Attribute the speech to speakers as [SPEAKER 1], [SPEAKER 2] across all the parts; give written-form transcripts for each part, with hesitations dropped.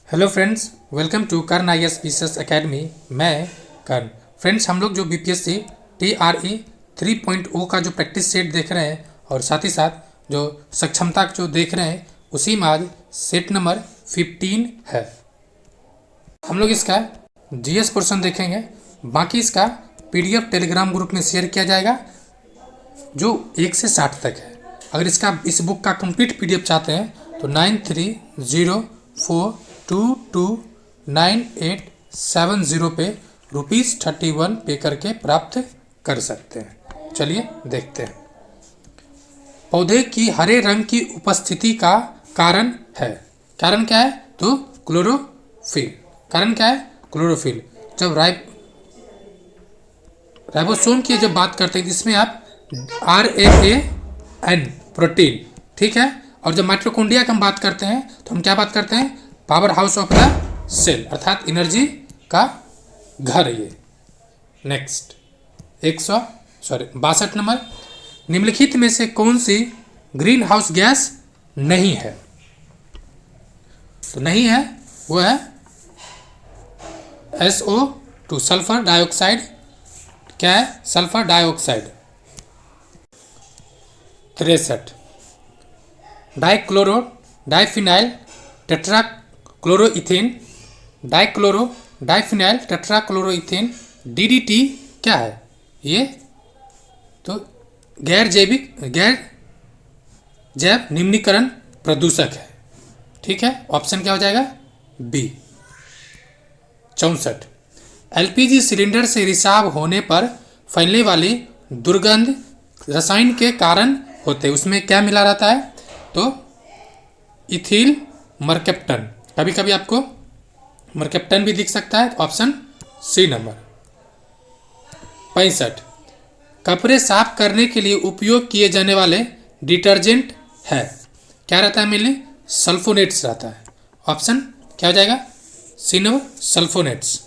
[SPEAKER 1] Hello friends, welcome to Karn IAS BCS academy. मैं Karn. Friends, हम लोग जो BPSC TRE 3.0 का जो प्रैक्टिस सेट देख रहे हैं और साथ ही साथ जो सक्षमता जो देख रहे हैं, उसी में आज सेट नंबर 15 है। हम लोग इसका GS पोर्शन देखेंगे, बाकी इसका PDF टेलीग्राम ग्रुप में शेयर किया जाएगा जो 1 से 60 तक है। अगर इस बुक का कंप्लीट PDF चाहते हैं तो 9304229870 पे ₹31 पे करके प्राप्त कर सकते हैं। चलिए देखते हैं। पौधे की हरे रंग की उपस्थिति का कारण है। कारण क्या है? तो क्लोरोफिल। कारण क्या है? क्लोरोफिल। जब राइबोसोम की जब बात करते हैं इसमें आप RNA प्रोटीन, ठीक है। और जब माइटोकॉन्ड्रिया की हम बात करते हैं तो हम क्या बात करते हैं? Power house of the cell, अर्थात एनर्जी का घर। ये नेक्स्ट 62 नंबर, निम्नलिखित में से कौन सी ग्रीन हाउस गैस नहीं है? तो नहीं है वो है SO2, सल्फर डाइऑक्साइड। क्या है? Sulphur dioxide. 63, dichloro diphenyl tetrachloroethane, diphenyl tetrachloroethane DDT क्या है? ये तो गैर जैव निम्नीकरण प्रदूषक है, ठीक है। ऑप्शन क्या हो जाएगा? B। 64, LPG सिलेंडर से रिसाव होने पर फैलने वाली दुर्गंध रसायन के कारण होते, उसमें क्या मिला रहता है? तो इथिल मरकेप्टन। कभी कभी आपको मरकेप्टन भी दिख सकता है। Option C number. 65, कपड़े साफ करने के लिए उपयोग किए जाने वाले डिटर्जेंट है। क्या रहता है? मेनली सल्फोनेट्स रहता है। ऑप्शन क्या हो जाएगा? C number, sulphonates.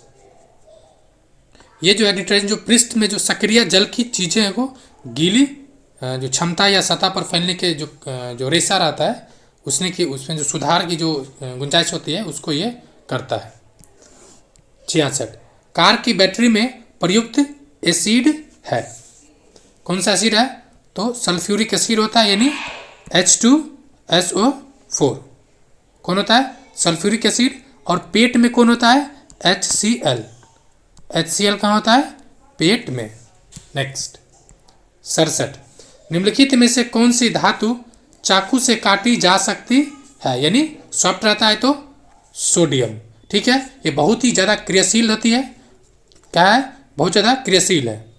[SPEAKER 1] ये जो है डिटर्जेंट, जो पृष्ठ में जो सक्रिय जल की चीज़ें हैं वो गीली जो क्षमता या सतह पर फैलने के जो रेशा रहता है उसमें जो सुधार की जो गुंजाइश होती है उसको ये करता है। 66, कार की बैटरी में प्रयुक्त एसिड है। कौन सा एसिड है? तो सल्फ्यूरिक एसिड होता है, यानी H2SO4। कौन होता है? Sulphuric acid. और पेट में कौन होता है? HCl कहाँ होता है? पेट में। नेक्स्ट 67, निम्नलिखित में से कौन सी धातु चाकू से काटी जा सकती है? यानी सॉफ्ट रहता है तो सोडियम, ठीक है। ये बहुत ही ज़्यादा क्रियाशील होती है। क्या है? बहुत ज़्यादा क्रियाशील है।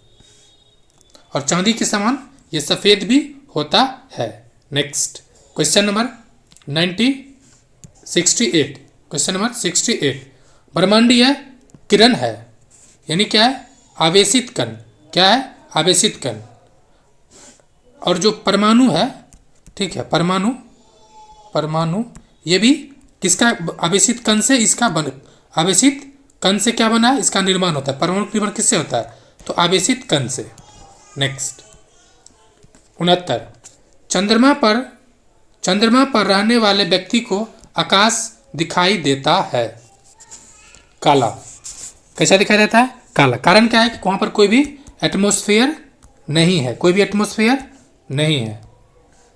[SPEAKER 1] और चांदी के समान ये सफ़ेद भी होता है। Next question number 68। Question number 68, ब्रह्मांडीय किरण है, यानी क्या है? आवेशित कण। क्या है? आवेशित कण। और जो परमाणु है, ठीक है, परमाणु ये भी किसका? आवेशित कण से इसका आवेशित कण से क्या बना है? इसका निर्माण होता है। परमाणु निर्माण किससे होता है? तो आवेशित कण से। नेक्स्ट 69, चंद्रमा पर रहने वाले व्यक्ति को आकाश दिखाई देता है काला। कैसा दिखाई देता है? काला। कारण क्या है? कि वहाँ पर कोई भी एटमॉस्फेयर नहीं है, कोई भी एटमॉस्फेयर नहीं है।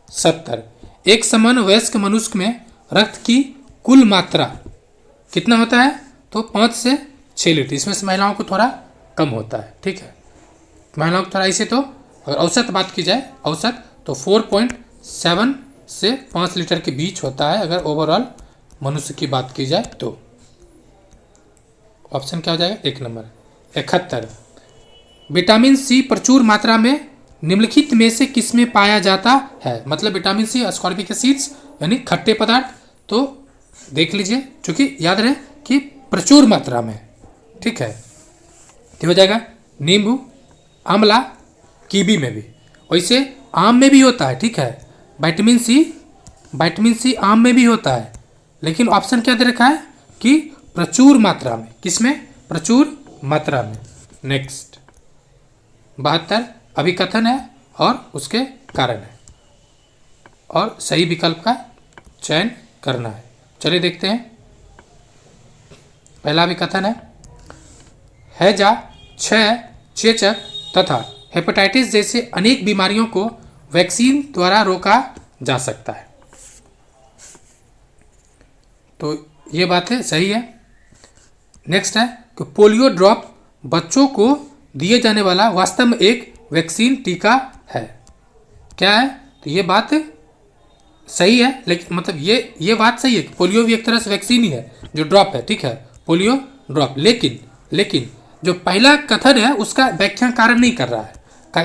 [SPEAKER 1] 70, एक समान वयस्क मनुष्य में रक्त की कुल मात्रा कितना होता है? तो 5 से 6 लीटर। इसमें से महिलाओं को थोड़ा कम होता है, ठीक है। महिलाओं को थोड़ा ऐसे, तो अगर औसत बात की जाए, औसत तो 4.7 से 5 लीटर के बीच होता है, अगर ओवरऑल मनुष्य की बात की जाए तो। ऑप्शन क्या हो जाएगा? 1 नंबर। 71, विटामिन C प्रचुर मात्रा में निम्नलिखित में से किसमें पाया जाता है? मतलब विटामिन C अस्कॉर्बिक एसिड्स यानी खट्टे पदार्थ। तो देख लीजिए, चूंकि याद रहे कि प्रचुर मात्रा में, ठीक है, तो हो जाएगा नींबू, आंवला, कीवी में भी। वैसे आम में भी होता है, ठीक है। विटामिन C आम में भी होता है, लेकिन ऑप्शन क्या दे रखा है? कि प्रचुर मात्रा में। किसमें? प्रचुर मात्रा में। नेक्स्ट 72, अभिकथन है और उसके कारण है, और सही विकल्प का चयन करना है। चलिए देखते हैं। पहला भी कथन है, हैजा, क्षय, चेचक तथा हेपेटाइटिस जैसे अनेक बीमारियों को वैक्सीन द्वारा रोका जा सकता है। तो ये बातें सही है। नेक्स्ट है कि पोलियो ड्रॉप बच्चों को दिए जाने वाला वास्तव में एक वैक्सीन टीका है। क्या है? तो ये बात सही है, लेकिन मतलब ये बात सही है कि पोलियो भी एक तरह से वैक्सीन ही है, जो ड्रॉप है, ठीक है, पोलियो ड्रॉप। लेकिन जो पहला कथन है उसका व्याख्या कारण नहीं कर रहा है।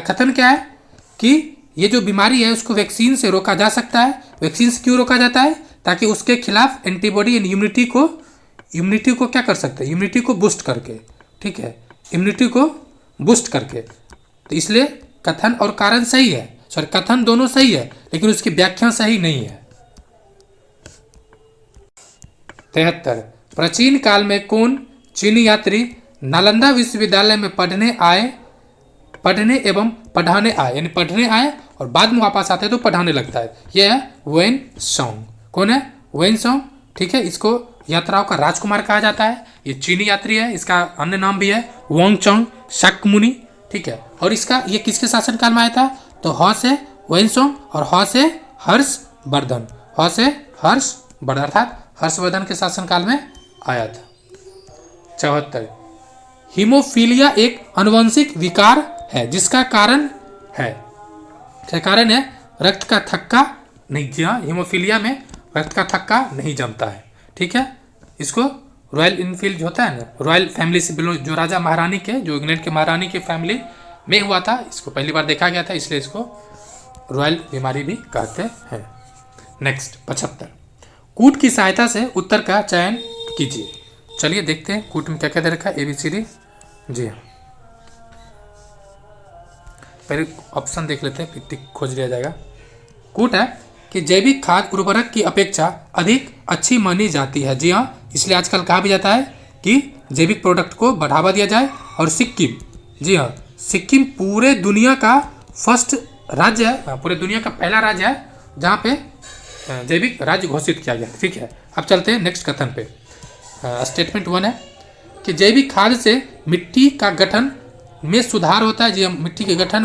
[SPEAKER 1] कथन क्या है कि ये जो बीमारी है उसको वैक्सीन से रोका जा सकता है। वैक्सीन से क्यों रोका जाता है? ताकि उसके खिलाफ एंटीबॉडी एंड इम्यूनिटी को क्या कर सकते हैं, इम्यूनिटी को बूस्ट करके, ठीक है, इम्यूनिटी को बूस्ट करके। तो इसलिए कथन और कारण सही है, सॉरी कथन दोनों सही है, लेकिन उसकी व्याख्या सही नहीं है। 73 प्राचीन काल में कौन चीनी यात्री नालंदा विश्वविद्यालय में पढ़ने एवं पढ़ाने आए, यानी पढ़ने आए और बाद में वापस आते हैं तो पढ़ाने लगता है? यह है वेन सॉन्ग। कौन है? वेन सॉन्ग, ठीक है। इसको यात्राओं का राजकुमार कहा जाता है। ये चीनी यात्री है, इसका अन्य नाम भी है वांगचोंग शाक्यमुनि, ठीक है। और इसका ये किसके शासनकाल में आया था? तो ह से वेनसोंग और ह से हर्षवर्धन, ह से हर्षवर्धन अर्थात हर्षवर्धन के शासनकाल में आया था। 74 हीमोफीलिया एक आनुवंशिक विकार है जिसका कारण है, क्या कारण है? रक्त का थक्का नहीं। जी हाँ, हीमोफीलिया में रक्त का थक्का नहीं जमता है, ठीक है। इसको रॉयल इनफील्ड जो होता है ना, रॉयल फैमिली से बिलोंग, जो राजा महारानी के, जो इंग्लैंड के महारानी के फैमिली में हुआ था, इसको पहली बार देखा गया था, इसलिए इसको रॉयल बीमारी भी कहते हैं। नेक्स्ट 75 कूट की सहायता से उत्तर का चयन कीजिए। चलिए देखते हैं कूट में क्या क्या दे रखा है, ABCD। जी हाँ, पहले ऑप्शन देख लेते हैं, फिर टिक खोज लिया जाएगा। कूट है कि जैविक खाद उर्वरक की अपेक्षा अधिक अच्छी मानी जाती है। जी हाँ, इसलिए आजकल कहा भी जाता है कि जैविक प्रोडक्ट को बढ़ावा दिया जाए। और सिक्किम, जी हाँ, सिक्किम पूरे दुनिया का फर्स्ट राज्य है, पूरे दुनिया का पहला राज्य है जहाँ पे जैविक राज्य घोषित किया गया, ठीक है। अब चलते हैं नेक्स्ट कथन पे। स्टेटमेंट 1 है कि जैविक खाद से मिट्टी का गठन में सुधार होता है। जी हाँ, मिट्टी के गठन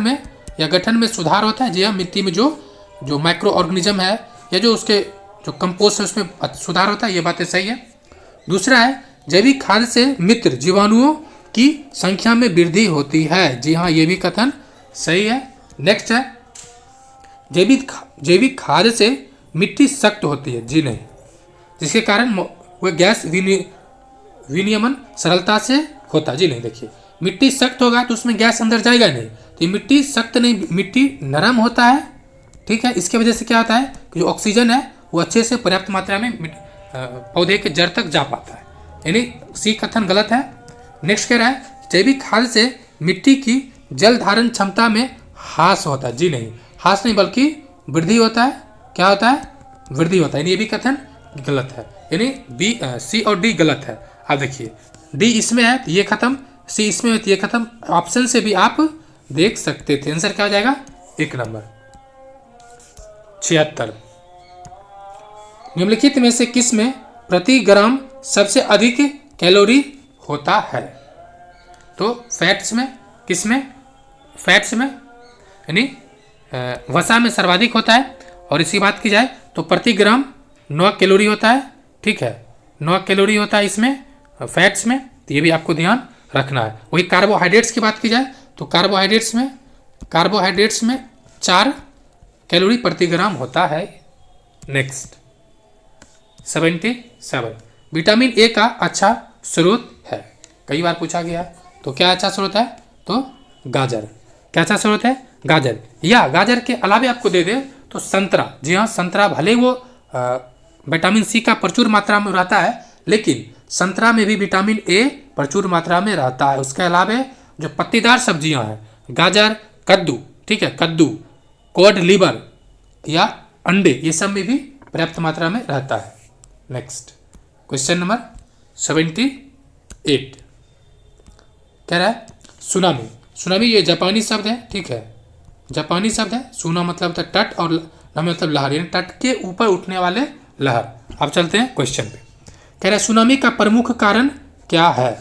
[SPEAKER 1] में सुधार होता है। जी हाँ, मिट्टी में जो माइक्रो ऑर्गेनिज्म है या जो उसके जो कंपोस्ट है उसमें सुधार होता है। ये बातें सही है। दूसरा है जैविक खाद से मित्र जीवाणुओं की संख्या में वृद्धि होती है। जी हाँ, ये भी कथन सही है। नेक्स्ट है जैविक खाद से मिट्टी सख्त होती है। जी नहीं, जिसके कारण वह गैस विनियमन सरलता से होता है। जी नहीं, देखिए मिट्टी सख्त होगा तो उसमें गैस अंदर जाएगा नहीं, तो ये मिट्टी सख्त नहीं, मिट्टी नरम होता है, ठीक है। इसके वजह से क्या होता है कि जो ऑक्सीजन है वो अच्छे से पर्याप्त मात्रा में पौधे के जड़ तक जा पाता है, यानी सी कथन गलत है। नेक्स्ट कह रहा है जैविक खाद से मिट्टी की जल धारण क्षमता में ह्रास होता है। जी नहीं, ह्रास नहीं बल्कि वृद्धि होता है। क्या होता है? वृद्धि होता है, यानी ये भी कथन गलत है, यानी बी, सी और डी गलत है। अब देखिए डी इसमें है तो ये खत्म, सी इसमें है तो ये खत्म। ऑप्शन से भी आप देख सकते थे। आंसर क्या हो जाएगा? 1 नंबर। 76 निम्नलिखित में से किस में प्रति ग्राम सबसे अधिक कैलोरी होता है? तो फैट्स में, किस में? फैट्स में, यानी वसा में सर्वाधिक होता है। और इसी बात की जाए तो प्रति ग्राम 9 कैलोरी होता है, ठीक है, 9 कैलोरी होता है इसमें फैट्स में, तो ये भी आपको ध्यान रखना है। वही कार्बोहाइड्रेट्स की बात की जाए तो कार्बोहाइड्रेट्स में 4 कैलोरी प्रति ग्राम होता है। नेक्स्ट 77 विटामिन ए का अच्छा स्रोत है। कई बार पूछा गया, तो क्या अच्छा स्रोत है? तो गाजर। क्या अच्छा स्रोत है? गाजर। या गाजर के अलावे आपको दे दे तो संतरा। जी हाँ, संतरा भले वो विटामिन सी का प्रचुर मात्रा में रहता है, लेकिन संतरा में भी विटामिन ए प्रचुर मात्रा में रहता है। उसके अलावे जो पत्तीदार सब्जियां हैं, गाजर, कद्दू, ठीक है, कद्दू, कॉड लिवर या अंडे, ये सब में भी पर्याप्त मात्रा में रहता है। नेक्स्ट क्वेश्चन नंबर 78 कह रहा है सुनामी। सुनामी ये जापानी शब्द है, ठीक है, जापानी शब्द है। सुना मतलब होता है तट और नामी मतलब लहर, यानी तट के ऊपर उठने वाले लहर। अब चलते हैं क्वेश्चन पे। कह रहा है सुनामी का प्रमुख कारण क्या है?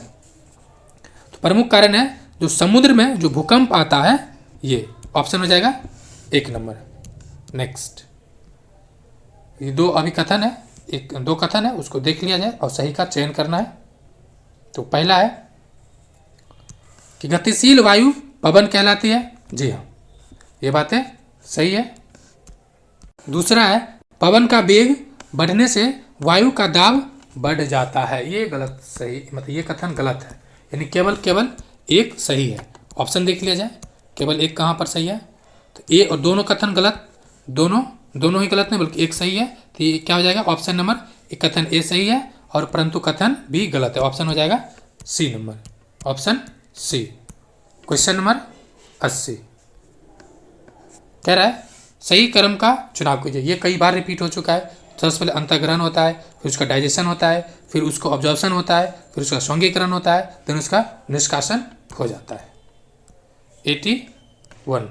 [SPEAKER 1] तो प्रमुख कारण है जो समुद्र में जो भूकंप आता है, ये ऑप्शन हो जाएगा 1 नंबर। नेक्स्ट, ये दो अभी कथन है, दो कथन है, उसको देख लिया जाए और सही का चयन करना है। तो पहला है कि गतिशील वायु पवन कहलाती है। जी हाँ, ये बातें सही है। दूसरा है पवन का वेग बढ़ने से वायु का दाब बढ़ जाता है। ये गलत, सही मतलब ये कथन गलत है, यानी केवल एक सही है। ऑप्शन देख लिया जाए, केवल एक कहाँ पर सही है? तो ए और दोनों कथन गलत, दोनों ही गलत नहीं बल्कि एक सही है। तो ये क्या हो जाएगा? ऑप्शन नंबर एक कथन ए सही है और परंतु कथन बी गलत है। ऑप्शन हो जाएगा C number, option C. Question number 80 कह रहा है सही कर्म का चुनाव कीजिए। ये कई बार रिपीट हो चुका है। सबसे पहले अंतर्ग्रहण होता है, फिर उसका डाइजेशन होता है, फिर उसको ऑब्जॉर्प्शन होता है, फिर उसका सौंगीकरण होता है, फिर उसका निष्कासन हो जाता है। 81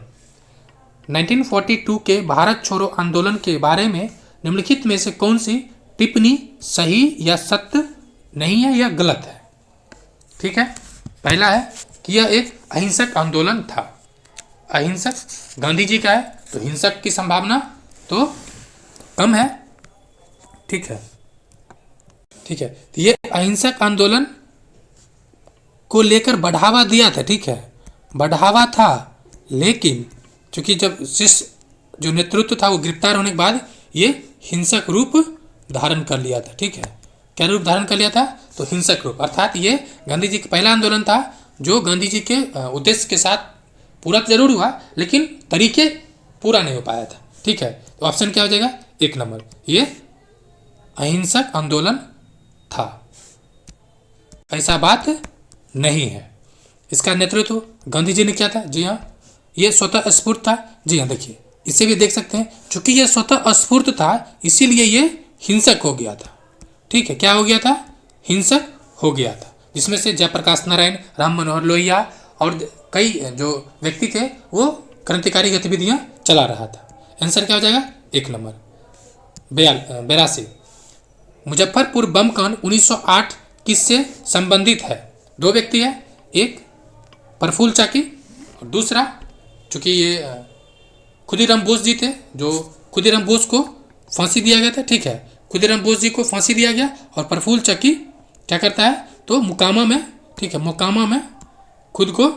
[SPEAKER 1] 1942 के भारत छोड़ो आंदोलन के बारे में निम्नलिखित में से कौन सी टिप्पणी सही या सत्य नहीं है या गलत है? ठीक है, पहला है कि यह एक अहिंसक आंदोलन था। अहिंसक गांधी जी का है तो हिंसक की संभावना तो कम है। ठीक है, तो ये अहिंसक आंदोलन को लेकर बढ़ावा दिया था। ठीक है, बढ़ावा था, लेकिन चूंकि जब शिष्य जो नेतृत्व था वो गिरफ्तार होने के बाद ये हिंसक रूप धारण कर लिया था। ठीक है, क्या रूप धारण कर लिया था? तो हिंसक रूप, अर्थात ये गांधी जी का पहला आंदोलन था जो गांधी जी के उद्देश्य के साथ पूरा जरूर हुआ लेकिन तरीके पूरा नहीं हो पाया था। ठीक है, तो ऑप्शन क्या हो जाएगा? 1 नंबर, ये अहिंसक आंदोलन था, ऐसा बात नहीं है। इसका नेतृत्व गांधी जी ने किया था। जी हाँ, ये स्वतः स्फूर्त था। जी हाँ, देखिए इसे भी देख सकते हैं, चूंकि ये स्वतः स्फूर्त था इसीलिए ये हिंसक हो गया था। ठीक है, क्या हो गया था? हिंसक हो गया था, जिसमें से जयप्रकाश नारायण, राम मनोहर लोहिया और कई जो व्यक्ति थे वो क्रांतिकारी गतिविधियां चला रहा था। आंसर क्या हो जाएगा? 1 नंबर। 82 मुजफ्फरपुर बम कांड 1908 किससे संबंधित है? दो व्यक्ति है, एक प्रफुल्ल चाकी और दूसरा, चूंकि ये खुदीराम बोस जी थे, जो खुदीराम बोस को फांसी दिया गया था। ठीक है, खुदीराम बोस जी को फांसी दिया गया और प्रफुल्ल चाकी क्या करता है? तो मोकामा में, ठीक है, मोकामा में खुद को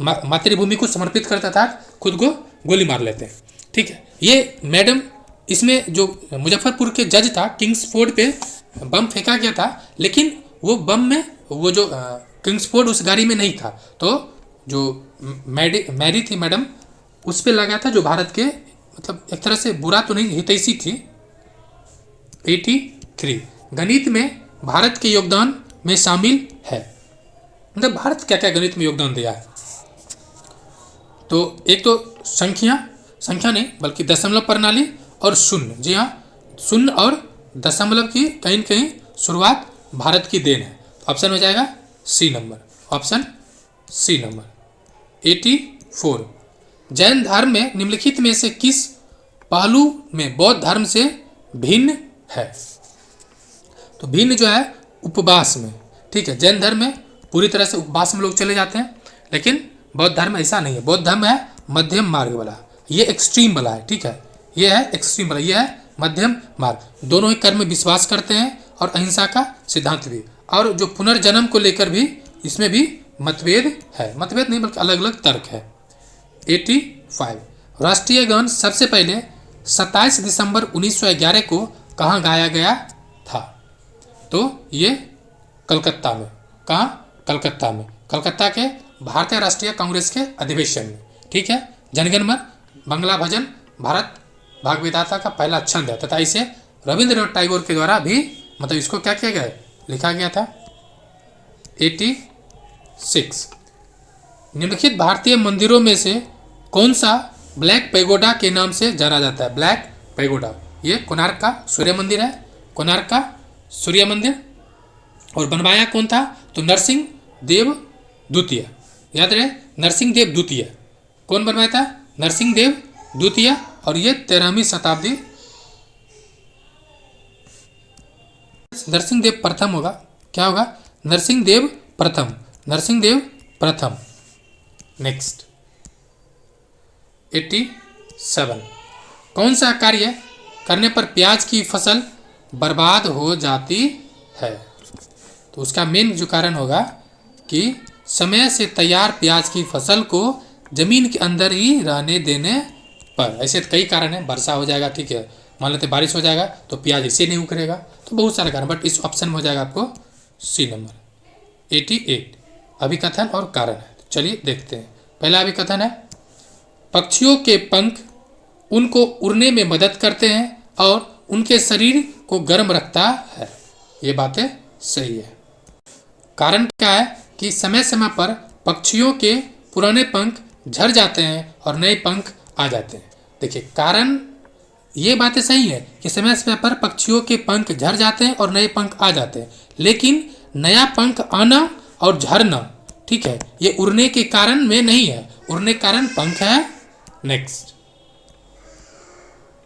[SPEAKER 1] मातृभूमि को समर्पित करता था, खुद को गोली मार लेते हैं। ठीक है, ये मैडम, इसमें जो मुजफ्फरपुर के जज था, किंग्सफोर्ड पे बम फेंका गया था, लेकिन वो बम में वो जो किंग्सफोर्ड उस गाड़ी में नहीं था, तो जो मैरी थी मैडम, उस पर लगा था, जो भारत के मतलब एक तरह से बुरा तो नहीं, हितैषी थी। 83 गणित में भारत के योगदान में शामिल है। मतलब भारत क्या क्या गणित में योगदान दिया है? तो एक तो संख्या नहीं बल्कि दशमलव प्रणाली और शून्य। जी हाँ, शून्य और दशमलव की कहीं न कहीं शुरुआत भारत की देन है। ऑप्शन हो जाएगा C number, option C number. 84 Jain धर्म में निम्नलिखित में से किस पहलू में बौद्ध धर्म से भिन्न है? तो भिन्न जो है उपवास में। ठीक है, जैन धर्म में पूरी तरह से उपवास में लोग चले जाते हैं, लेकिन बौद्ध धर्म ऐसा नहीं है। बौद्ध धर्म है मध्यम मार्ग वाला, ये एक्सट्रीम वाला है। ठीक है, ये है एक्सट्रीम वाला, ये है मध्यम मार्ग। दोनों ही कर्म में विश्वास करते हैं और अहिंसा का सिद्धांत भी, और जो पुनर्जन्म को लेकर भी इसमें भी मतभेद है, मतभेद नहीं बल्कि अलग अलग तर्क है। 85 राष्ट्रीय गान सबसे पहले 27 दिसंबर 1911 को कहाँ गाया गया था? तो ये कलकत्ता में। कहाँ? कलकत्ता में, कलकत्ता के भारतीय राष्ट्रीय कांग्रेस के अधिवेशन में। ठीक है, जनगण मन बंगला भजन भारत भाग विधाता का पहला छंद है तथा इसे रविंद्रनाथ टैगोर के द्वारा भी मतलब इसको क्या किया गया, लिखा गया था। 86 निम्नलिखित भारतीय मंदिरों में से कौन सा ब्लैक पैगोडा के नाम से जाना जाता है? ब्लैक पैगोडा, ये कोणार्क का सूर्य मंदिर है, कोणार्क का सूर्य मंदिर। और बनवाया कौन था? तो नरसिंह देव द्वितीय। याद रहे, नरसिंह देव द्वितीय। कौन बनवाया था? नरसिंह देव द्वितीय। और ये 13वीं शताब्दी नरसिंहदेव प्रथम होगा। क्या होगा? नरसिंहदेव प्रथम, नरसिंहदेव प्रथम। नेक्स्ट 87, कौन सा कार्य करने पर प्याज की फसल बर्बाद हो जाती है? तो उसका मेन जो कारण होगा कि समय से तैयार प्याज की फसल को जमीन के अंदर ही रहने देने पर। ऐसे कई कारण हैं, वर्षा हो जाएगा, ठीक है, मान लेते बारिश हो जाएगा तो प्याज इसे नहीं उखड़ेगा, तो बहुत सारे कारण, बट इस ऑप्शन में हो जाएगा आपको सी नंबर 88। अभिकथन और कारण है, चलिए देखते हैं। पहला अभिकथन है, पक्षियों के पंख उनको उड़ने में मदद करते हैं और उनके शरीर को गर्म रखता है। ये बातें सही है। कारण क्या है कि समय समय पर पक्षियों के पुराने पंख झड़ जाते हैं और नए पंख आ जाते हैं। देखिए, कारण ये बातें सही है कि समय समय पर पक्षियों के पंख झड़ जाते हैं और नए पंख आ जाते हैं, लेकिन नया पंख आना और झड़ना, ठीक है, ये उड़ने के कारण में नहीं है, उड़ने के कारण पंख है। नेक्स्ट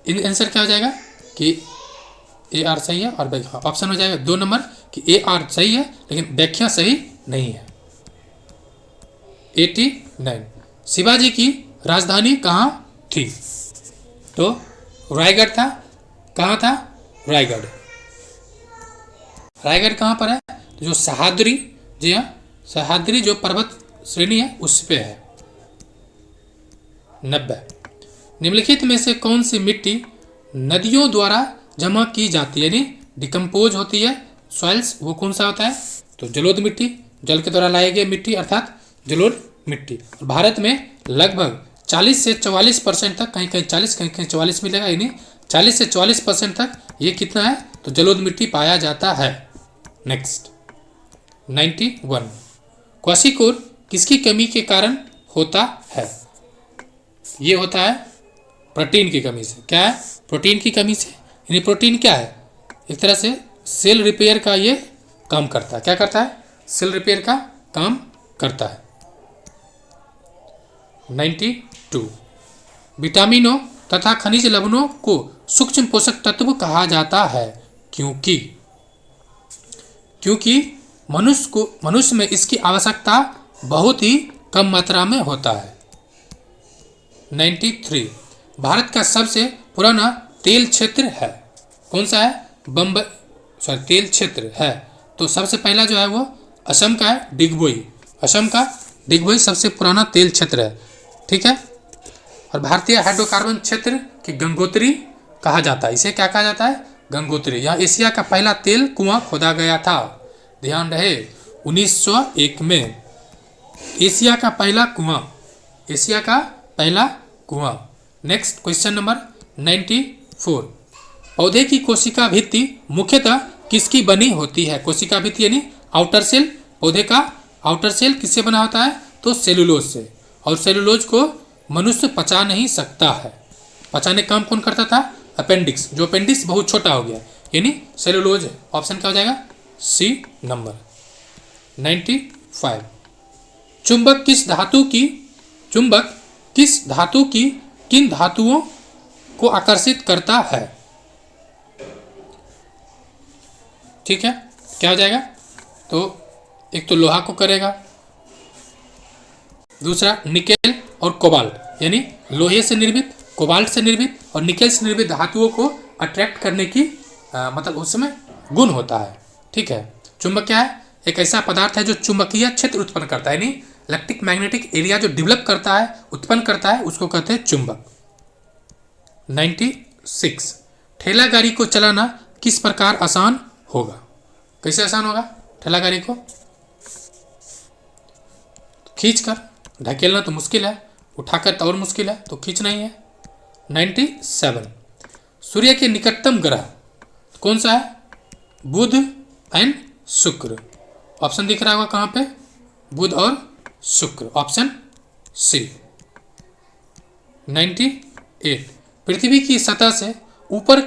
[SPEAKER 1] आंसर क्या हो जाएगा कि ए आर सही है और व्याख्या ऑप्शन हो जाएगा 2 नंबर कि ए आर सही है लेकिन व्याख्या सही नहीं है। 89, शिवाजी की राजधानी कहाँ थी? तो रायगढ़ था। कहाँ था? रायगढ़। रायगढ़ कहाँ पर है? तो जो सह्याद्री, जी हाँ, सह्याद्री जो पर्वत श्रेणी है उस पे है। 90, निम्नलिखित में से कौन सी मिट्टी नदियों द्वारा जमा की जाती है, यानी डिकम्पोज होती है सॉइल्स, वो कौन सा होता है? तो जलोढ़ मिट्टी, जल के द्वारा लाई गई मिट्टी अर्थात जलोढ़ मिट्टी। और भारत में लगभग 40 से 44% तक, कहीं कहीं 40 कहीं कहीं 44 मिलेगा, यानी 40 से 44% तक ये कितना है? तो जलोढ़ मिट्टी पाया जाता है। नेक्स्ट 91, क्वाशिकोर किसकी कमी के कारण होता है? ये होता है प्रोटीन की कमी से। क्या है? प्रोटीन की कमी से। यानी प्रोटीन क्या है? एक तरह से सेल रिपेयर का ये काम करता है। क्या करता है? सेल रिपेयर का काम करता है। 92, विटामिनों तथा खनिज लवणों को सूक्ष्म पोषक तत्व कहा जाता है क्योंकि मनुष्य में इसकी आवश्यकता बहुत ही कम मात्रा में होता है। 93, भारत का सबसे पुराना तेल क्षेत्र है। कौन सा है? तेल क्षेत्र है। तो सबसे पहला जो है वो असम का है, डिगबोई। असम का डिगबोई सबसे पुराना तेल क्षेत्र है, ठीक है। और भारतीय हाइड्रोकार्बन क्षेत्र की गंगोत्री कहा जाता है। इसे क्या कहा जाता है? गंगोत्री। यहाँ एशिया का पहला तेल कुआं खोदा गया था, ध्यान रहे, 1901 में। एशिया का पहला कुआं, एशिया का पहला कुआं। नेक्स्ट क्वेश्चन नंबर 94, पौधे की कोशिका भित्ति मुख्यतः किसकी बनी होती है? कोशिका भित्ति यानी आउटर सेल। पौधे का आउटर सेल किससे बना होता है? तो सेलुलोज से। और सेलुलोज को मनुष्य पचा नहीं सकता है। पचाने का काम कौन करता था? अपेंडिक्स। जो अपेंडिक्स बहुत छोटा हो गया, यानी सेलुलोज है। ऑप्शन क्या हो जाएगा? C number. 95, चुंबक किस धातु की किन धातुओं को आकर्षित करता है? ठीक है, क्या हो जाएगा? तो एक तो लोहा को करेगा, दूसरा निकेल और कोबाल्ट, यानी लोहे से निर्मित, कोबाल्ट से निर्मित और निकेल से निर्मित धातुओं को अट्रैक्ट करने की मतलब उसमें गुण होता है, ठीक है। चुंबक क्या है? एक ऐसा पदार्थ है जो चुंबकीय क्षेत्र उत्पन्न करता है, यानी इलेक्ट्रिक मैग्नेटिक एरिया जो डेवलप करता है, उत्पन्न करता है, उसको कहते हैं चुंबक। 96, ठेला गाड़ी को चलाना किस प्रकार आसान होगा? कैसे आसान होगा ठेला गाड़ी को? खींचकर, ढकेलना तो मुश्किल है, उठाकर तो और मुश्किल है, तो खींचना ही है। 97, सूर्य के निकटतम ग्रह कौन सा है? बुध एंड शुक्र। ऑप्शन दिख रहा होगा कहाँ पे? बुध और शुक्र, ऑप्शन सी। 98, पृथ्वी की सतह से ऊपर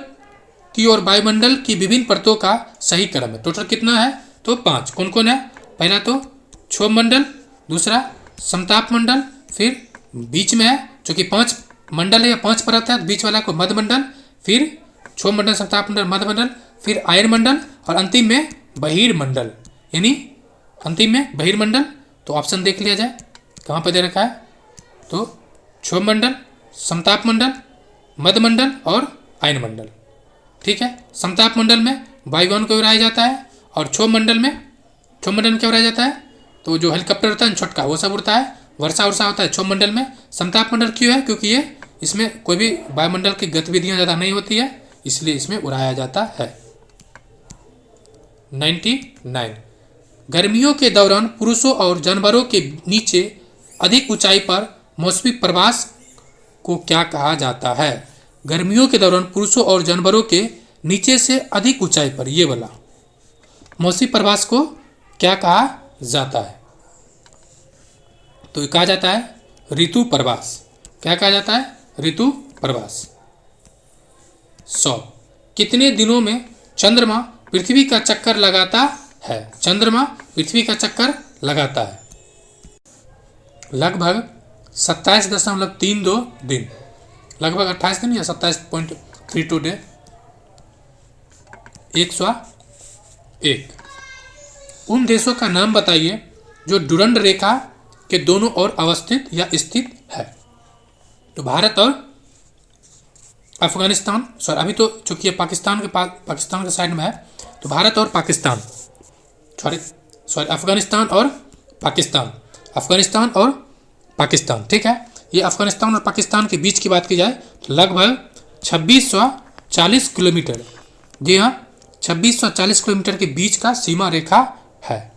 [SPEAKER 1] की ओर वायुमंडल की विभिन्न परतों का सही क्रम है। टोटल कितना है? तो 5। कौन कौन है? पहला तो क्षोभ मंडल, दूसरा समताप मंडल, फिर बीच में है जो कि 5 मंडल है या 5 परत है, बीच वाला को मध्य मंडल, फिर क्षोभ मंडल, समताप मंडल, मध्य मंडल, फिर आयनमंडल और अंतिम में बहिर्मंडल, यानी अंतिम में बहिर्मंडल। तो ऑप्शन देख लिया जाए कहाँ पर दे रखा है, तो क्षोभमंडल, समताप मंडल, मध्यमंडल और आयनमंडल। ठीक है, समताप मंडल में वायुयान को उड़ाया जाता है और क्षोभमंडल में क्या उड़ाया जाता है, तो जो हेलीकॉप्टर होता है छोटका वो सब उड़ता है। वर्षा होता है क्षोभमंडल में। समताप मंडल क्यों है, क्योंकि ये इसमें कोई भी वायुमंडल की गतिविधियाँ ज़्यादा नहीं होती है, इसलिए इसमें उड़ाया जाता है। 99, गर्मियों के दौरान पुरुषों और जानवरों के नीचे अधिक ऊंचाई पर मौसमी प्रवास को क्या कहा जाता है। गर्मियों के दौरान पुरुषों और जानवरों के नीचे से अधिक ऊंचाई पर, ये वाला मौसमी प्रवास को क्या कहा जाता है, तो ये कहा जाता है ऋतु प्रवास। क्या कहा जाता है, ऋतु प्रवास। 100, कितने दिनों में चंद्रमा पृथ्वी का चक्कर लगाता है। चंद्रमा पृथ्वी का चक्कर लगाता है लगभग 27.32 दिन, लगभग 28 दिन या 27.32 डे। 101, उन देशों का नाम बताइए जो डुरंड रेखा के दोनों ओर अवस्थित या स्थित है। तो भारत और अफगानिस्तान, सॉरी अभी तो चूंकि ये पाकिस्तान के साइड में है, तो भारत और पाकिस्तान, सॉरी अफगानिस्तान और पाकिस्तान। ठीक है, ये अफगानिस्तान और पाकिस्तान के बीच की बात की जाए तो लगभग 2640 किलोमीटर, जी हाँ 2640 किलोमीटर के बीच का सीमा रेखा है।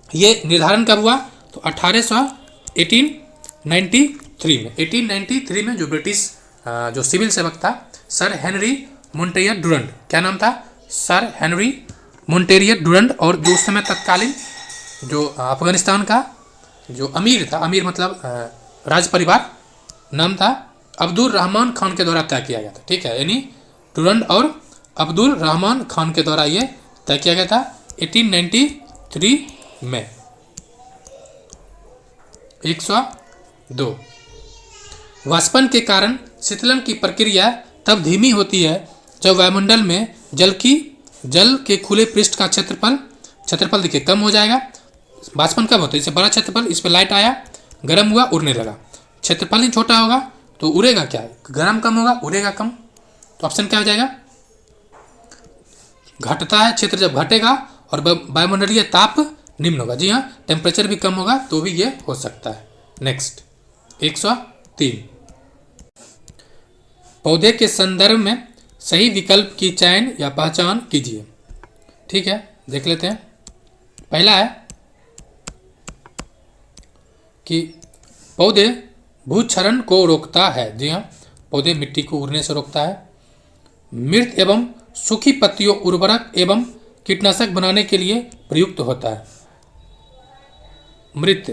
[SPEAKER 1] ये निर्धारण कब हुआ, तो 1893 में जो ब्रिटिश जो सिविल सेवक था सर हेनरी मोंटेयर डुरंड, क्या नाम था, सर हेनरी मोंटेरियर डुरंड, और जो उस समय तत्कालीन जो अफगानिस्तान का जो अमीर था, अमीर मतलब राज परिवार, नाम था अब्दुल रहमान खान के द्वारा तय किया गया था। ठीक है, यानी डुरंड और अब्दुल रहमान खान के द्वारा ये तय किया गया था 1893 में। 102, वाष्पन के कारण शीतलन की प्रक्रिया तब धीमी होती है जब वायुमंडल में जल के खुले पृष्ठ का क्षेत्रफल देखिए कम हो जाएगा। वाष्पन कब होता है, इससे बड़ा क्षेत्रफल, इस पर लाइट आया, गर्म हुआ, उड़ने लगा। क्षेत्रफल ही छोटा होगा तो उड़ेगा क्या, गर्म कम होगा, उड़ेगा कम। तो ऑप्शन क्या हो जाएगा, घटता है क्षेत्र जब घटेगा और वायुमंडलीय ताप निम्न होगा। जी हाँ, टेम्परेचर भी कम होगा तो भी ये हो सकता है। नेक्स्ट 103, पौधे के संदर्भ में सही विकल्प की चयन या पहचान कीजिए। ठीक है, देख लेते हैं। पहला है कि पौधे भूक्षरण को रोकता है। जी हाँ, पौधे मिट्टी को उड़ने से रोकता है। मृत एवं सूखी पत्तियों उर्वरक एवं कीटनाशक बनाने के लिए प्रयुक्त होता है। मृत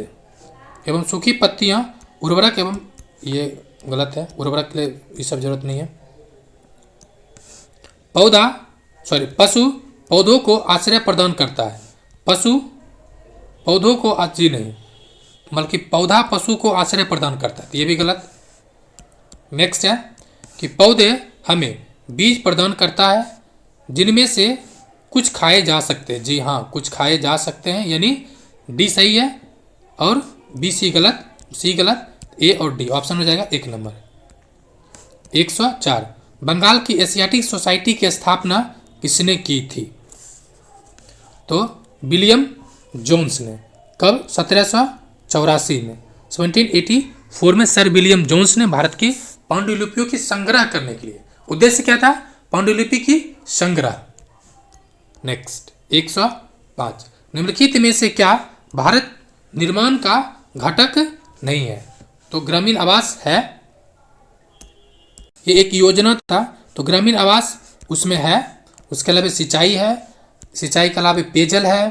[SPEAKER 1] एवं सूखी पत्तियां उर्वरक एवं, ये गलत है, उर्वरक के लिए ये सब जरूरत नहीं है। पशु पौधों को आश्रय प्रदान करता है। पशु पौधों को जी नहीं, बल्कि पौधा पशु को आश्रय प्रदान करता है, तो ये भी गलत। नेक्स्ट है कि पौधे हमें बीज प्रदान करता है जिनमें से कुछ खाए जा सकते हैं। जी हाँ, कुछ खाए जा सकते हैं, यानी डी सही है और बी सी गलत, सी गलत, ए और डी ऑप्शन हो जाएगा 1 नंबर। 104, बंगाल की एशियाटिक सोसाइटी की स्थापना किसने की थी। तो विलियम जोन्स ने। कब, 1784 में। 1784 में सर विलियम जोन्स ने भारत की पांडुलिपियों की संग्रह करने के लिए, उद्देश्य क्या था, पांडुलिपि की संग्रह। नेक्स्ट 105, निम्नलिखित में से क्या भारत निर्माण का घटक नहीं है। तो ग्रामीण आवास है, ये एक योजना था, तो ग्रामीण आवास उसमें है। उसके अलावा सिंचाई है, सिंचाई के अलावा पेयजल है,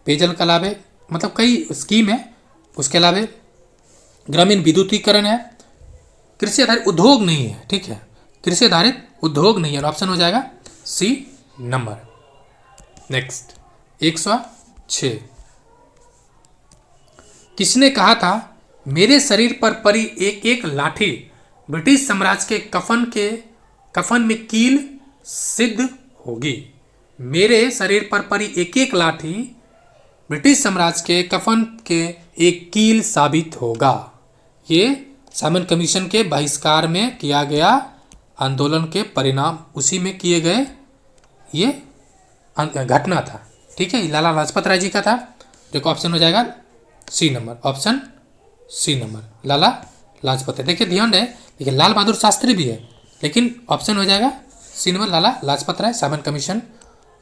[SPEAKER 1] पेयजल के अलावा मतलब कई स्कीम है। उसके अलावा ग्रामीण विद्युतीकरण है। कृषि आधारित उद्योग नहीं है। ठीक है, कृषि आधारित उद्योग नहीं है, ऑप्शन हो जाएगा सी नंबर। नेक्स्ट 106, किसने कहा था मेरे शरीर पर पड़ी एक एक लाठी ब्रिटिश साम्राज्य के कफन में कील सिद्ध होगी। मेरे शरीर पर पड़ी एक एक लाठी ब्रिटिश साम्राज्य के कफन के एक कील साबित होगा। ये साइमन कमीशन के बहिष्कार में किया गया आंदोलन के परिणाम उसी में किए गए ये घटना था। ठीक है, लाला लाजपत राय जी का था। देखो ऑप्शन हो जाएगा C number, option C number Lala Lajpat है। देखिए ध्यान है, देखिए लाल बहादुर शास्त्री भी है, लेकिन ऑप्शन हो जाएगा C number Lala Lajpat Rai. Simon commission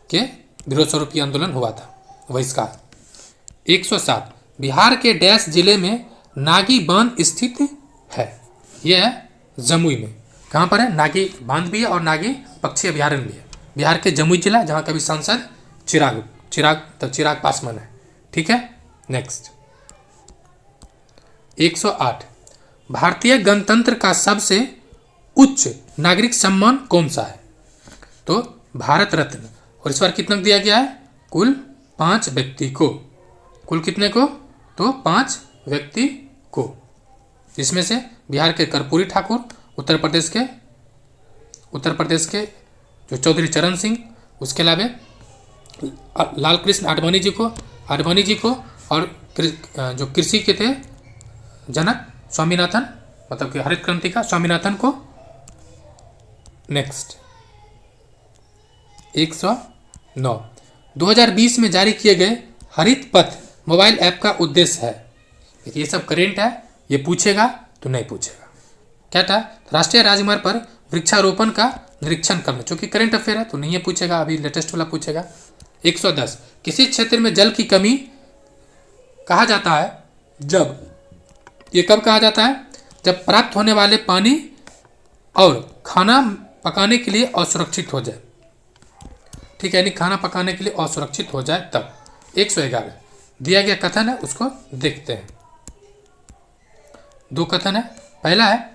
[SPEAKER 1] के विरोध स्वरूप आंदोलन हुआ था, बहिष्कार। 107 बिहार के डैश जिले में नागी बांध स्थित है। यह है जमुई में। कहाँ पर है? नागी बांध भी है और नागी पक्षी अभ्यारण्य भी है। बिहार के जमुई जिला, जहाँ का भी सांसद चिराग पासवान है। ठीक है, नेक्स्ट 108 भारतीय गणतंत्र का सबसे उच्च नागरिक सम्मान कौन सा है? तो भारत रत्न। और इस बार कितना दिया गया है? कुल 5 व्यक्ति को। कुल कितने को? तो 5 व्यक्ति को, जिसमें से बिहार के कर्पूरी ठाकुर, उत्तर प्रदेश के जो चौधरी चरण सिंह, उसके अलावा लाल कृष्ण आडवाणी जी को और जो कृषि के थे जनक स्वामीनाथन, मतलब कि हरित क्रांति का स्वामीनाथन को। नेक्स्ट 109 2020 में जारी किए गए हरित पथ मोबाइल ऐप का उद्देश्य है। ये सब करेंट है, ये पूछेगा तो नहीं पूछेगा। क्या था? राष्ट्रीय राजमार्ग पर वृक्षारोपण का निरीक्षण करना, चूंकि करंट अफेयर है तो नहीं ये पूछेगा, अभी लेटेस्ट वाला पूछेगा। 110 किसी क्षेत्र में जल की कमी कहा जाता है जब, ये कब कहा जाता है? जब प्राप्त होने वाले पानी और खाना पकाने के लिए असुरक्षित हो जाए। ठीक है, यानी खाना पकाने के लिए असुरक्षित हो जाए तब। 111 दिया गया कथन है, उसको देखते हैं। 2 कथन है। पहला है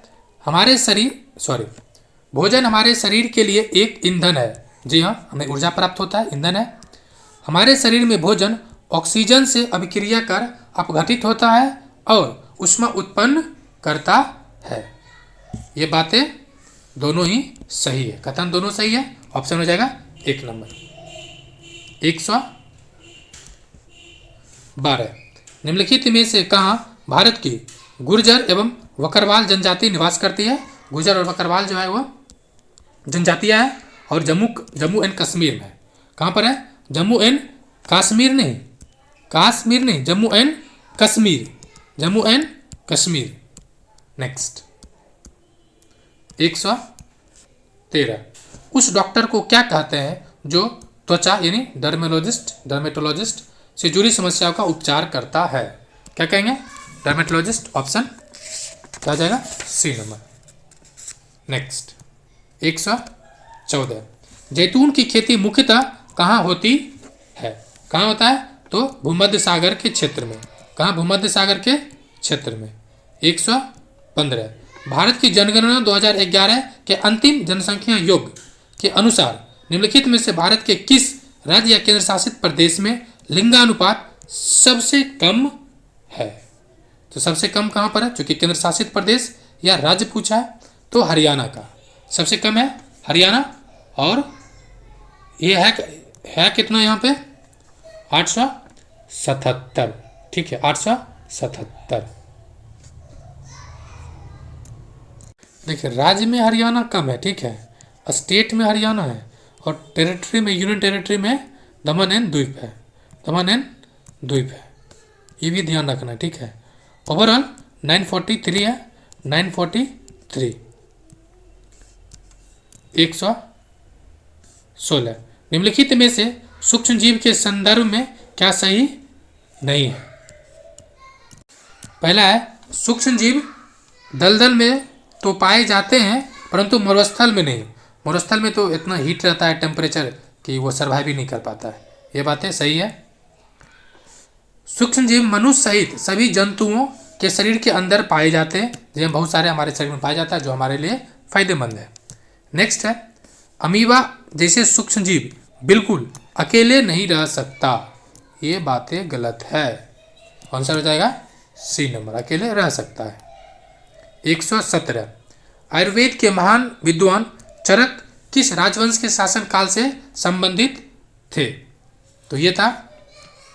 [SPEAKER 1] भोजन हमारे शरीर के लिए एक ईंधन है। जी हाँ, हमें ऊर्जा प्राप्त होता है, ईंधन है। हमारे शरीर में भोजन ऑक्सीजन से अभिक्रिया कर अपघटित होता है और ऊष्मा उत्पन्न करता है। ये बातें दोनों ही सही है, कथन दोनों सही है। ऑप्शन हो जाएगा 1 नंबर। 112 निम्नलिखित में से कहाँ भारत की गुर्जर एवं बकरवाल जनजाति निवास करती है? गुर्जर और बकरवाल जो है वो जनजातियाँ है और जम्मू एंड कश्मीर में। कहाँ पर है? जम्मू एंड कश्मीर नहीं, जम्मू एंड कश्मीर। नेक्स्ट 113 उस डॉक्टर को क्या कहते हैं जो त्वचा यानी डर्मेटोलॉजिस्ट से जुड़ी समस्याओं का उपचार करता है? क्या कहेंगे? डर्मेटोलॉजिस्ट। ऑप्शन क्या जाएगा? C number. नेक्स्ट 114 जैतून की खेती मुख्यतः कहाँ होती है? कहाँ होता है? तो भूमध्य सागर के क्षेत्र में। कहाँ? भूमध्य सागर के क्षेत्र में। 115 भारत की जनगणना 2011 के अंतिम जनसंख्या योग के अनुसार निम्नलिखित में से भारत के किस राज्य या केंद्र शासित प्रदेश में लिंगानुपात सबसे कम है? तो सबसे कम कहाँ पर है? चूंकि केंद्र शासित प्रदेश या राज्य पूछा है तो हरियाणा का सबसे कम है, हरियाणा। और ये है कितना यहाँ पे? 877। ठीक है, 877। देखिए राज्य में हरियाणा कम है, ठीक है, स्टेट में हरियाणा है और टेरिटरी में, यूनियन टेरिटरी में दमन एंड द्वीप है, ये भी ध्यान रखना है। ठीक है, ओवरऑल 943 है, 943। 116 निम्नलिखित में से सूक्ष्म जीव के संदर्भ में क्या सही नहीं है? पहला है सूक्ष्म जीव दलदल में तो पाए जाते हैं परंतु मरुस्थल में नहीं। मरुस्थल में तो इतना हीट रहता है टेम्परेचर कि वो सर्वाइव ही नहीं कर पाता है। ये बातें सही है। सूक्ष्म जीव मनुष्य सहित सभी जंतुओं के शरीर के अंदर पाए जाते हैं, जिनमें बहुत सारे हमारे शरीर में पाया जाता है जो हमारे लिए फायदेमंद है। नेक्स्ट है अमीबा जैसे सूक्ष्म जीव बिल्कुल अकेले नहीं रह सकता। ये बातें गलत है। आंसर हो जाएगा सी नंबर, अकेले रह सकता है। 117 आयुर्वेद के महान विद्वान चरक किस राजवंश के शासन काल से संबंधित थे। तो ये था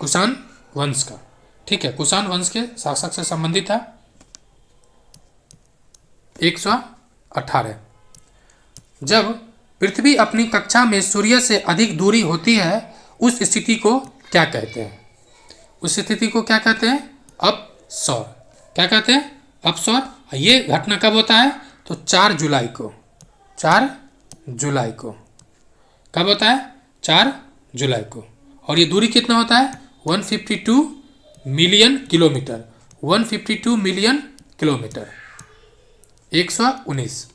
[SPEAKER 1] कुषाण वंश का। ठीक है, कुषाण वंश के शासक से संबंधित था। 118, जब पृथ्वी अपनी कक्षा में सूर्य से अधिक दूरी होती है उस स्थिति को क्या कहते हैं? उस स्थिति को क्या कहते हैं? अपसौर। क्या कहते हैं? अपसौर। ये घटना कब होता है? तो 4 जुलाई को। 4 जुलाई को कब होता है? 4 जुलाई को। और ये दूरी कितना होता है? 152 मिलियन किलोमीटर। 152 million kilometre. 119,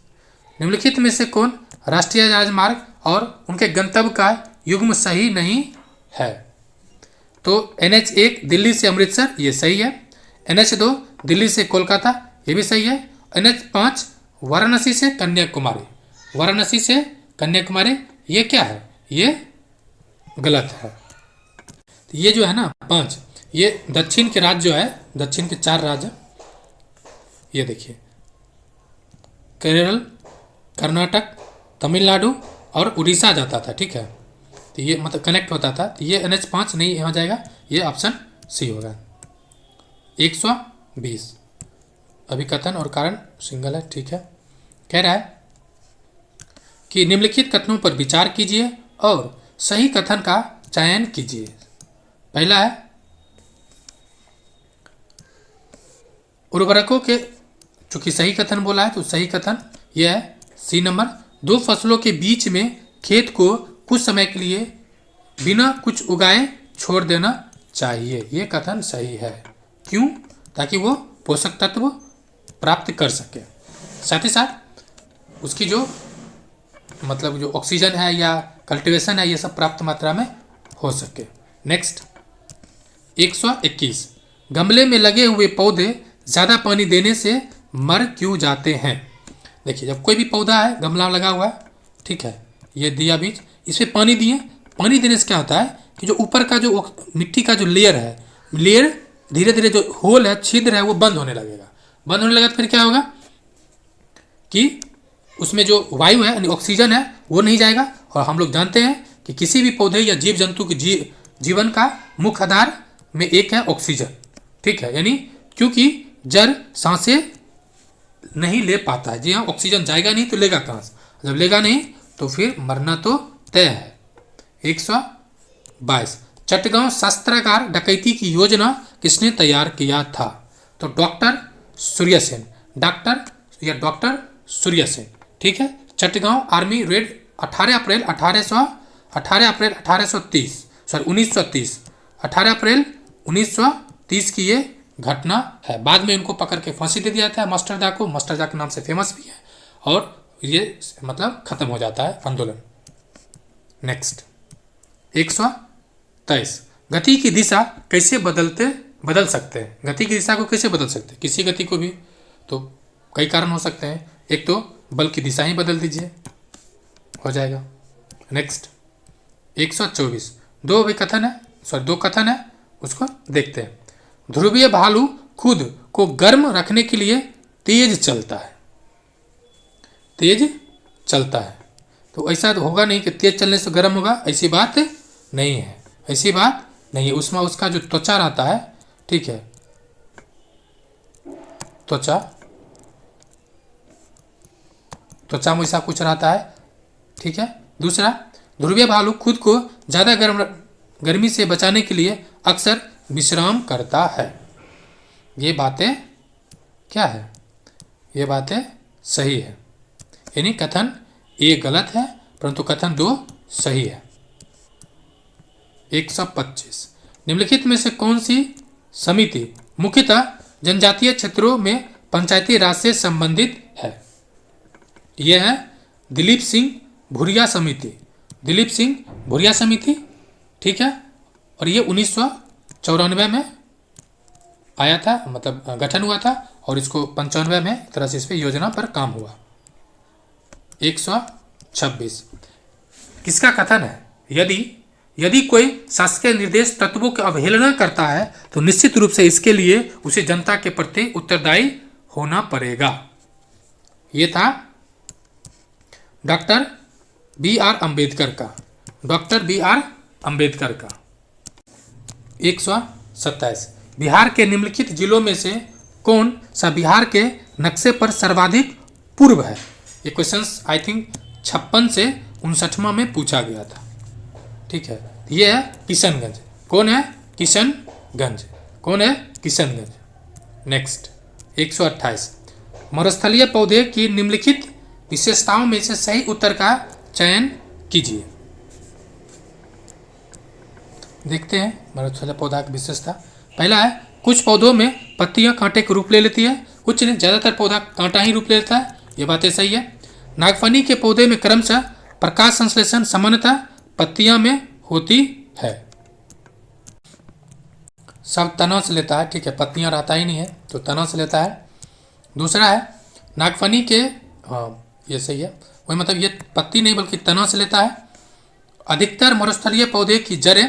[SPEAKER 1] निम्नलिखित में से कौन राष्ट्रीय राजमार्ग और उनके गंतव्य का युग्म सही नहीं है? तो NH1 दिल्ली से अमृतसर, ये सही है। NH2 दिल्ली से कोलकाता, ये भी सही है। NH5 वाराणसी से कन्याकुमारी। वाराणसी से कन्याकुमारी, ये क्या है? ये गलत है। तो ये जो है ना 5, ये दक्षिण के राज्य जो है, दक्षिण के 4 राज्य, ये देखिए, केरल, कर्नाटक, तमिलनाडु और उड़ीसा जाता था। ठीक है, तो ये मतलब कनेक्ट होता था। तो ये NH5 नहीं हो जाएगा, ये ऑप्शन सी होगा। 120, अभिकथन और कारण सिंगल है। ठीक है, कह रहा है कि निम्नलिखित कथनों पर विचार कीजिए और सही कथन का चयन कीजिए। पहला है, उर्वरकों के, चूंकि सही कथन बोला है तो सही कथन यह है सी नंबर। 2 फसलों के बीच में खेत को कुछ समय के लिए बिना कुछ उगाए छोड़ देना चाहिए, ये कथन सही है। क्यों? ताकि वो पोषक तत्व प्राप्त कर सके, साथ ही साथ उसकी जो मतलब जो ऑक्सीजन है या कल्टीवेशन है, ये सब प्राप्त मात्रा में हो सके। नेक्स्ट 121, गमले में लगे हुए पौधे ज़्यादा पानी देने से मर क्यों जाते हैं? देखिए, जब कोई भी पौधा है, गमला लगा हुआ है, ठीक है, ये दिया बीज, इसमें पानी दिए, पानी देने से क्या होता है कि जो ऊपर का जो मिट्टी का जो लेयर है, लेयर धीरे धीरे जो होल है, छिद्र है, वो बंद होने लगेगा। बंद होने लगा तो फिर क्या होगा कि उसमें जो वायु है यानी ऑक्सीजन है वो नहीं जाएगा। और हम लोग जानते हैं कि किसी भी पौधे या जीव जंतु के जीवन का मुख्य आधार में एक है ऑक्सीजन। ठीक है, यानी क्योंकि जड़ सांसें नहीं ले पाता है। जी हाँ, ऑक्सीजन जाएगा नहीं तो लेगा कहाँ से? जब लेगा नहीं तो फिर मरना तो तय है। 122, चटगांव शस्त्रागार डकैती की योजना किसने तैयार किया था? तो डॉक्टर सूर्यसेन। डॉक्टर सूर्यसेन। ठीक है, चटगांव आर्मी रेड 18 अप्रैल 1930 18 अप्रैल 1930 की ये घटना है। बाद में इनको पकड़ के फांसी दे दिया था मास्टरदा को। मास्टरदा के नाम से फेमस भी है और ये मतलब खत्म हो जाता है आंदोलन। नेक्स्ट 123, गति की दिशा कैसे बदल सकते हैं? गति की दिशा को कैसे बदल सकते हैं? किसी गति को भी, तो कई कारण हो सकते हैं। एक तो बल की दिशा ही बदल दीजिए, हो जाएगा। नेक्स्ट 124, दो कथन है, उसको देखते हैं। ध्रुवीय भालू खुद को गर्म रखने के लिए तेज चलता है। तो ऐसा तो होगा नहीं कि तेज चलने से गर्म होगा, ऐसी बात नहीं है। उसमें उसका जो त्वचा रहता है, ठीक है, त्वचा में ऐसा कुछ रहता है। ठीक है। दूसरा, ध्रुवीय भालू खुद को ज़्यादा गर्मी से बचाने के लिए अक्सर विश्राम करता है। ये बातें क्या है? ये बातें सही है, यानी कथन ए गलत है परंतु कथन 2 सही है। 125, निम्नलिखित में से कौन सी समिति मुख्यतः जनजातीय क्षेत्रों में पंचायती राज से संबंधित है? यह है दिलीप सिंह भुरिया समिति। ठीक है, और ये 1994 में आया था, मतलब गठन हुआ था, और इसको 95 में एक तरह से इस पर योजना पर काम हुआ। 126, किसका कथन है? यदि कोई शासकीय निर्देश तत्वों की अवहेलना करता है तो निश्चित रूप से इसके लिए उसे जनता के प्रति उत्तरदायी होना पड़ेगा। ये था डॉक्टर बी आर अम्बेडकर का। डॉक्टर बी आर अंबेडकर का। 127 बिहार के निम्नलिखित जिलों में से कौन सा बिहार के नक्शे पर सर्वाधिक पूर्व है? ये क्वेश्चन आई थिंक 56 से 59वां में पूछा गया था। ठीक है, ये है किशनगंज। कौन है? किशनगंज। कौन है? किशनगंज। नेक्स्ट 128 मरुस्थलीय पौधे की निम्नलिखित विशेषताओं में से सही उत्तर का चयन कीजिए। देखते हैं मरुस्थलीय पौधा की विशेषता। पहला है कुछ पौधों में पत्तियां कांटे के रूप ले लेती है, कुछ नहीं, ज़्यादातर पौधा कांटा ही रूप ले लेता है। ये बातें सही है। नागफनी के पौधे में क्रमशः प्रकाश संश्लेषण सामान्यतः पत्तियां में होती है। सब तना से लेता है। ठीक है, पत्तियां रहता ही नहीं है तो तना से लेता है। दूसरा है नागफनी के, हाँ ये सही है, वही मतलब ये पत्ती नहीं बल्कि तना से लेता है। अधिकतर मरुस्थलीय पौधे की जड़ें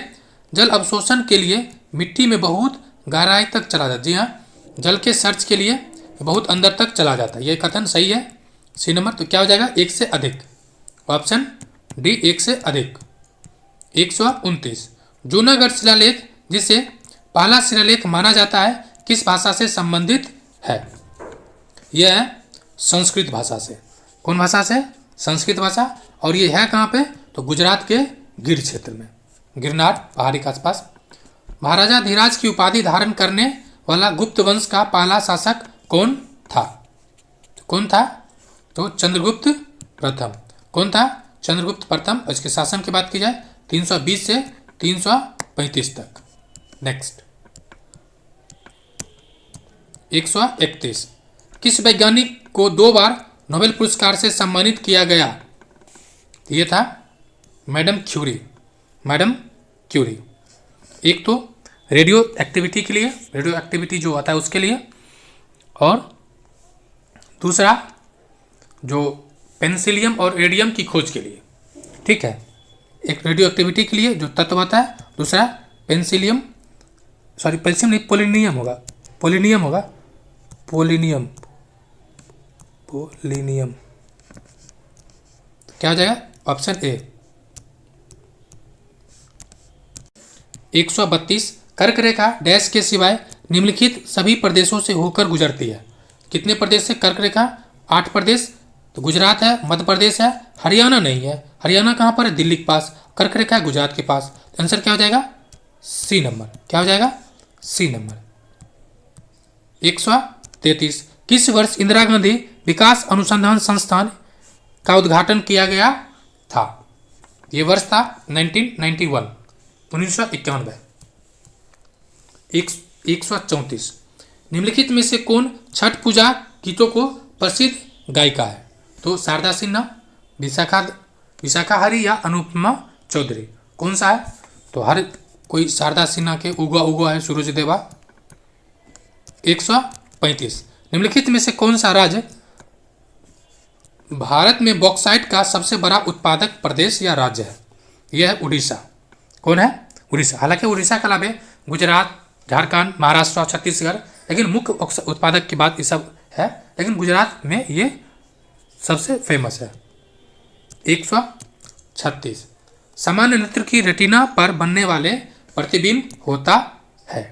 [SPEAKER 1] जल अवशोषण के लिए मिट्टी में बहुत गहराई तक चला जाता है। जी हाँ, जल के सर्च के लिए बहुत अंदर तक चला जाता है। ये कथन सही है। C number. तो क्या हो जाएगा? एक से अधिक। ऑप्शन डी, एक से अधिक। 129 जूनागढ़ शिलालेख जिसे पहला शिलालेख माना जाता है किस भाषा से संबंधित है? यह है संस्कृत भाषा से। कौन भाषा से? संस्कृत भाषा। और ये है कहाँ पे? तो गुजरात के गिर क्षेत्र में, गिरनार पहाड़ी के आसपास। महाराजा धीराज की उपाधि धारण करने वाला गुप्त वंश का पहला शासक कौन था? कौन था? तो चंद्रगुप्त प्रथम। कौन था? चंद्रगुप्त प्रथम। और इसके शासन की बात की जाए 320 से 335 तक। नेक्स्ट 131 किस वैज्ञानिक को 2 बार नोबेल पुरस्कार से सम्मानित किया गया? ये था मैडम क्यूरी। Madam Curie. एक तो रेडियो एक्टिविटी के लिए, रेडियो एक्टिविटी जो होता है उसके लिए, और दूसरा जो पेंसिलियम और रेडियम की खोज के लिए। ठीक है, एक रेडियो एक्टिविटी के लिए जो तत्व होता है, दूसरा पेंसिलियम, सॉरी पेंसिलियम नहीं, पोलिनियम होगा, पोलिनियम होगा, पोलिनियम, पोलिनियम। क्या हो जाएगा? Option A. 132 कर्क रेखा डैश के सिवाय निम्नलिखित सभी प्रदेशों से होकर गुजरती है। कितने प्रदेश से कर्क रेखा? 8 प्रदेश। तो गुजरात है, मध्य प्रदेश है, हरियाणा नहीं है। हरियाणा कहाँ पर है? दिल्ली के पास। कर्क रेखा है गुजरात के पास। आंसर क्या हो जाएगा? C number. क्या हो जाएगा? C number. 133 किस वर्ष इंदिरा गांधी विकास अनुसंधान संस्थान का उद्घाटन किया गया था? ये वर्ष था 1991, 1991। 134 निम्नलिखित में से कौन छठ पूजा गीतों को प्रसिद्ध गायिका है? तो शारदा सिन्हा, विशाखा हरी या अनुपमा चौधरी। कौन सा है? तो हर कोई शारदा सिन्हा के उगा उगा है सूरज देवा। 135 निम्नलिखित में से कौन सा राज्य भारत में बॉक्साइट का सबसे बड़ा उत्पादक प्रदेश या राज्य है? यह है उड़ीसा। कौन है? उड़ीसा। हालांकि उड़ीसा के अलावा गुजरात, झारखंड, महाराष्ट्र और छत्तीसगढ़, लेकिन मुख्य उत्पादक की बात ये सब है, लेकिन गुजरात में ये सबसे फेमस है। 136 सामान्य नेत्र की रेटिना पर बनने वाले प्रतिबिंब होता है।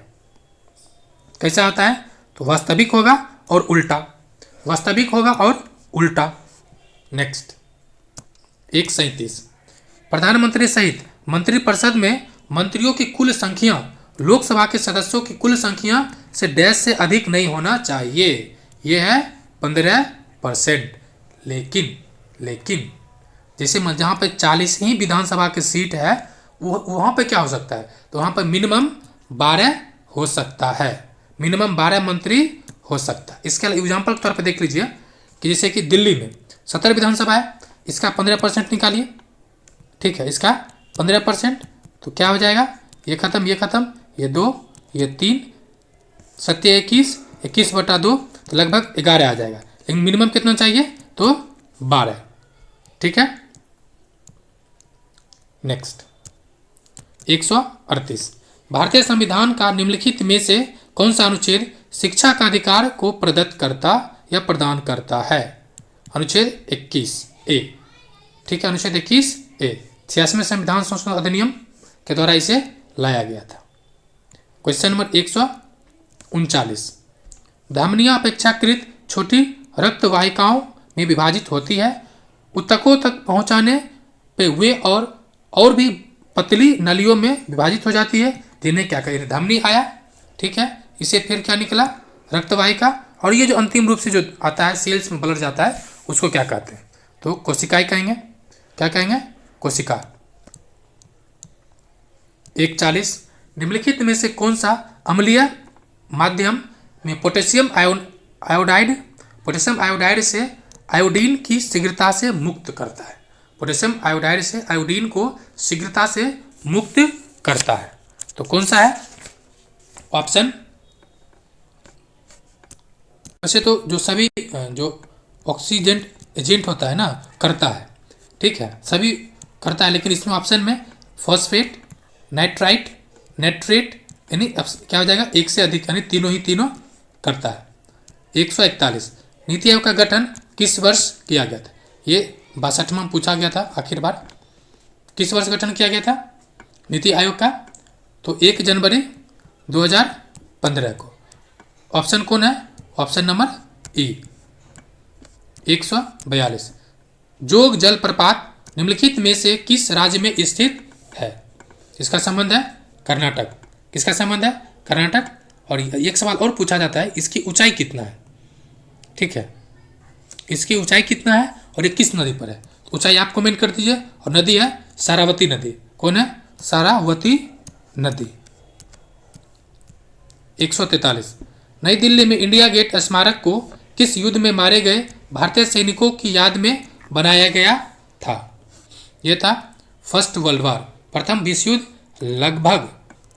[SPEAKER 1] कैसा होता है? तो वास्तविक होगा और उल्टा, वास्तविक होगा और उल्टा। नेक्स्ट 137 प्रधानमंत्री सहित मंत्रिपरिषद में मंत्रियों की कुल संख्या लोकसभा के सदस्यों की कुल संख्या से डैश से अधिक नहीं होना चाहिए। यह है 15%। लेकिन जैसे जहाँ पे 40 ही विधानसभा की सीट है वहाँ पे क्या हो सकता है? तो वहाँ पे मिनिमम 12 हो सकता है, मिनिमम 12 मंत्री हो सकता है। इसके एग्जाम्पल के तौर पे देख लीजिए कि जैसे कि दिल्ली में 17 विधानसभा है, इसका 15% निकालिए। ठीक है, इसका 15%, तो क्या हो जाएगा? ये खत्म, ये खत्म, ये 2, ये 3, 7 21, 21/2, तो लगभग 11 आ जाएगा। लेकिन मिनिमम कितना चाहिए? तो 12। ठीक है। नेक्स्ट 138 भारतीय संविधान का निम्नलिखित में से कौन सा अनुच्छेद शिक्षा का अधिकार को प्रदत्त करता या प्रदान करता है? अनुच्छेद 21 ए। ठीक है, अनुच्छेद 21 ए। 86वें संविधान संशोधन अधिनियम के द्वारा इसे लाया गया था। क्वेश्चन नंबर 139, धमनियाँ अपेक्षाकृत छोटी रक्त वाहिकाओं में विभाजित होती है, ऊतकों तक पहुंचाने पे वे और भी पतली नलियों में विभाजित हो जाती है, जिन्हें क्या कहें, धमनी आया, ठीक है। इसे फिर क्या निकला, रक्तवाहिका, और ये जो अंतिम रूप से जो आता है सेल्स में ब्लड जाता है उसको क्या कहते हैं, तो कोशिकाएं कहेंगे। क्या कहेंगे, कोशिका। 140, निम्नलिखित में से कौन सा अम्लीय माध्यम में पोटेशियम आयोडाइड से आयोडीन की शीघ्रता से मुक्त करता है। पोटेशियम आयोडाइड से आयोडीन को शीघ्रता से मुक्त करता है, तो कौन सा है ऑप्शन। वैसे तो जो सभी जो ऑक्सीजन एजेंट होता है ना करता है, ठीक है, सभी करता है, लेकिन इसमें ऑप्शन में फॉस्फेट, नाइट्राइट, नेट्रेट यानी क्या हो जाएगा, एक से अधिक, यानी तीनों करता है। 141, नीति आयोग का गठन किस वर्ष किया गया था। ये 62वां पूछा गया था आखिर बार, किस वर्ष गठन किया गया था नीति आयोग का, तो 1 जनवरी 2015 को। ऑप्शन कौन है, ऑप्शन नंबर ई। 142, जोग जलप्रपात निम्नलिखित में से किस राज्य में स्थित है। इसका संबंध है कर्नाटक। किसका संबंध है, कर्नाटक। और एक सवाल और पूछा जाता है, इसकी ऊंचाई कितना है, ठीक है, इसकी ऊंचाई कितना है और ये किस नदी पर है। ऊंचाई आप कमेंट कर दीजिए। और नदी है सारावती नदी। कौन है, सारावती नदी। 143, नई दिल्ली में इंडिया गेट स्मारक को किस युद्ध में मारे गए भारतीय सैनिकों की याद में बनाया गया था। यह था फर्स्ट वर्ल्ड वॉर, प्रथम विश्व युद्ध। लगभग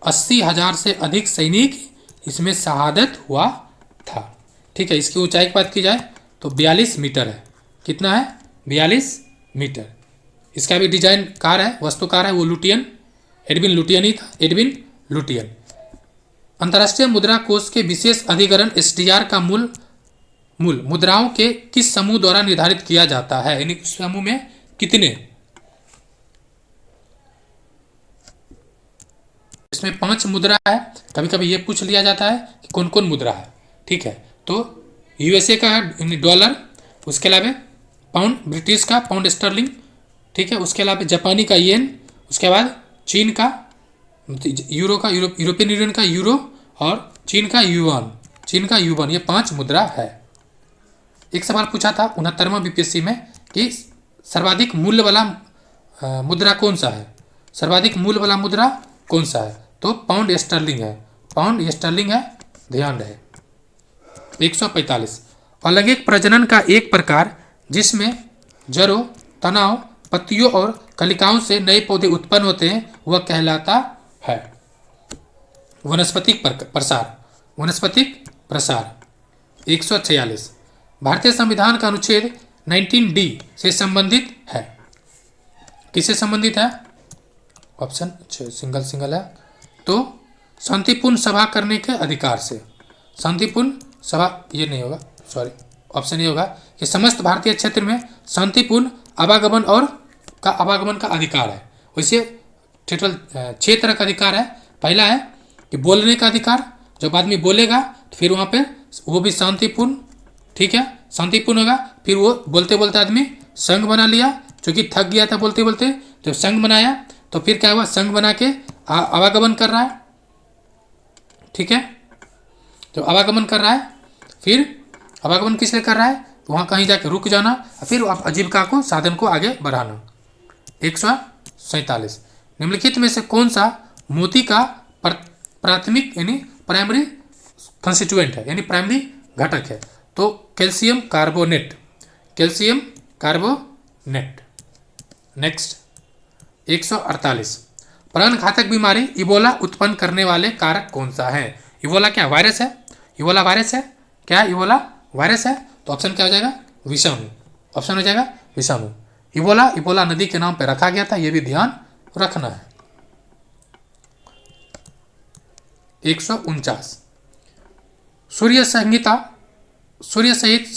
[SPEAKER 1] 80,000 से अधिक सैनिक इसमें शहादत हुआ था, ठीक है। इसकी ऊंचाई की बात की जाए तो 42 मीटर है। कितना है, 42 मीटर। इसका भी डिजाइन कार है, वस्तुकार है वो लुटियन, एडविन लुटियन ही था, एडविन लुटियन। अंतर्राष्ट्रीय मुद्रा कोष के विशेष अधिकरण एसडीआर का मूल मुद्राओं के किस समूह द्वारा निर्धारित किया जाता है, यानी उस समूह में कितने। इसमें 5 मुद्रा है। कभी कभी ये पूछ लिया जाता है कि कौन कौन मुद्रा है, ठीक है। तो यूएसए का है डॉलर, उसके अलावा पाउंड, ब्रिटिश का पाउंड स्टर्लिंग, ठीक है। उसके अलावा जापानी का येन, उसके बाद चीन का यूरो का यूरोपियन यूनियन का यूरो, और चीन का युआन, ये 5 मुद्रा है। एक सवाल पूछा था 69वां बीपीएससी में कि सर्वाधिक मूल्य वाला मुद्रा कौन सा है, सर्वाधिक मूल्य वाला मुद्रा कौन सा है, तो पाउंड स्टर्लिंग है, पाउंड स्टर्लिंग है, ध्यान रहे। 145, अलैंगिक प्रजनन का एक प्रकार जिसमें जड़ों, तनाव, पत्तियों और कलिकाओं से नए पौधे उत्पन्न होते हैं वह कहलाता है वनस्पतिक प्रसार, वनस्पतिक प्रसार। 146, भारतीय संविधान का अनुच्छेद 19D से संबंधित है। किससे संबंधित है, ऑप्शन सिंगल है, तो शांतिपूर्ण सभा करने के अधिकार से। शांतिपूर्ण सभा, ये नहीं होगा, सॉरी, ऑप्शन ये होगा कि समस्त भारतीय क्षेत्र में शांतिपूर्ण आवागमन का अधिकार है। वैसे टोटल 6 तरह का अधिकार है। पहला है कि बोलने का अधिकार, जब आदमी बोलेगा तो फिर वहाँ पे वो भी शांतिपूर्ण, ठीक है, शांतिपूर्ण होगा। फिर वो बोलते बोलते आदमी संघ बना लिया, जो कि थक गया था बोलते बोलते, जब संघ बनाया तो फिर क्या हुआ, संघ बना के आवागमन कर रहा है, ठीक है। तो आवागमन कर रहा है, फिर आवागमन किस लिए कर रहा है, वहाँ कहीं जाके रुक जाना, फिर आप आजीविका को, साधन को आगे बढ़ाना। 147, निम्नलिखित में से कौन सा मोती का प्राथमिक यानी प्राइमरी कंस्टिट्यूएंट है, यानी प्राइमरी घटक है, तो calcium carbonate, calcium carbonate. Next 148, प्राणघातक बीमारी इबोला उत्पन्न करने वाले कारक कौन सा है। इबोला क्या वायरस है, इबोला वायरस है, क्या इबोला वायरस है, तो ऑप्शन क्या हो जाएगा, विषाणु, ऑप्शन हो जाएगा विषाणु। इबोला नदी के नाम पर रखा गया था, यह भी ध्यान रखना है। 149, सूर्य सहित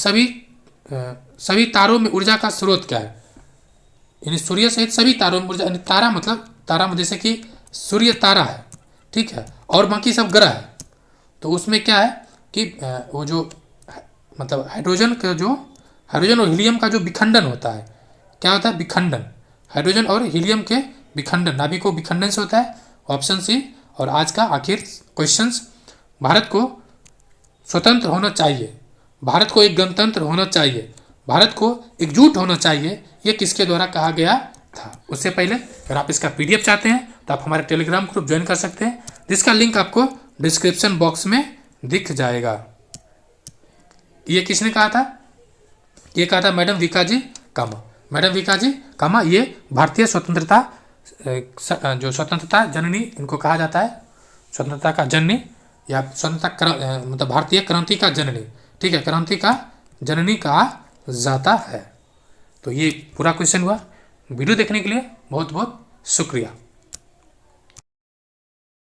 [SPEAKER 1] सभी तारों में ऊर्जा का स्रोत क्या है, यानी सूर्य सहित सभी तारों में ऊर्जा, यानी तारा मतलब तारा में जैसे कि सूर्य तारा है, ठीक है, और बाकी सब ग्रह है। तो उसमें क्या है कि वो जो मतलब हाइड्रोजन और हीलियम का जो विखंडन होता है, क्या होता है, विखंडन, हाइड्रोजन और हीलियम के विखंडन, नाभिकों विखंडन से होता है, ऑप्शन सी। और आज का आखिर क्वेश्चंस, भारत को स्वतंत्र होना चाहिए, भारत को एक गणतंत्र होना चाहिए, भारत को एकजुट होना चाहिए, ये किसके द्वारा कहा गया था। उससे पहले अगर आप इसका पीडीएफ चाहते हैं तो आप हमारे टेलीग्राम ग्रुप ज्वाइन कर सकते हैं, जिसका लिंक आपको डिस्क्रिप्शन बॉक्स में दिख जाएगा। ये किसने कहा था, ये कहा था मैडम विकाजी कामा। मैडम विकाजी कामा ये भारतीय स्वतंत्रता जो स्वतंत्रता जननी इनको कहा जाता है, स्वतंत्रता का जननी या स्वतंत्रता मतलब भारतीय क्रांति का जननी, ठीक है, क्रांति का जननी कहा जाता है। तो ये पूरा क्वेश्चन हुआ। वीडियो देखने के लिए बहुत बहुत शुक्रिया।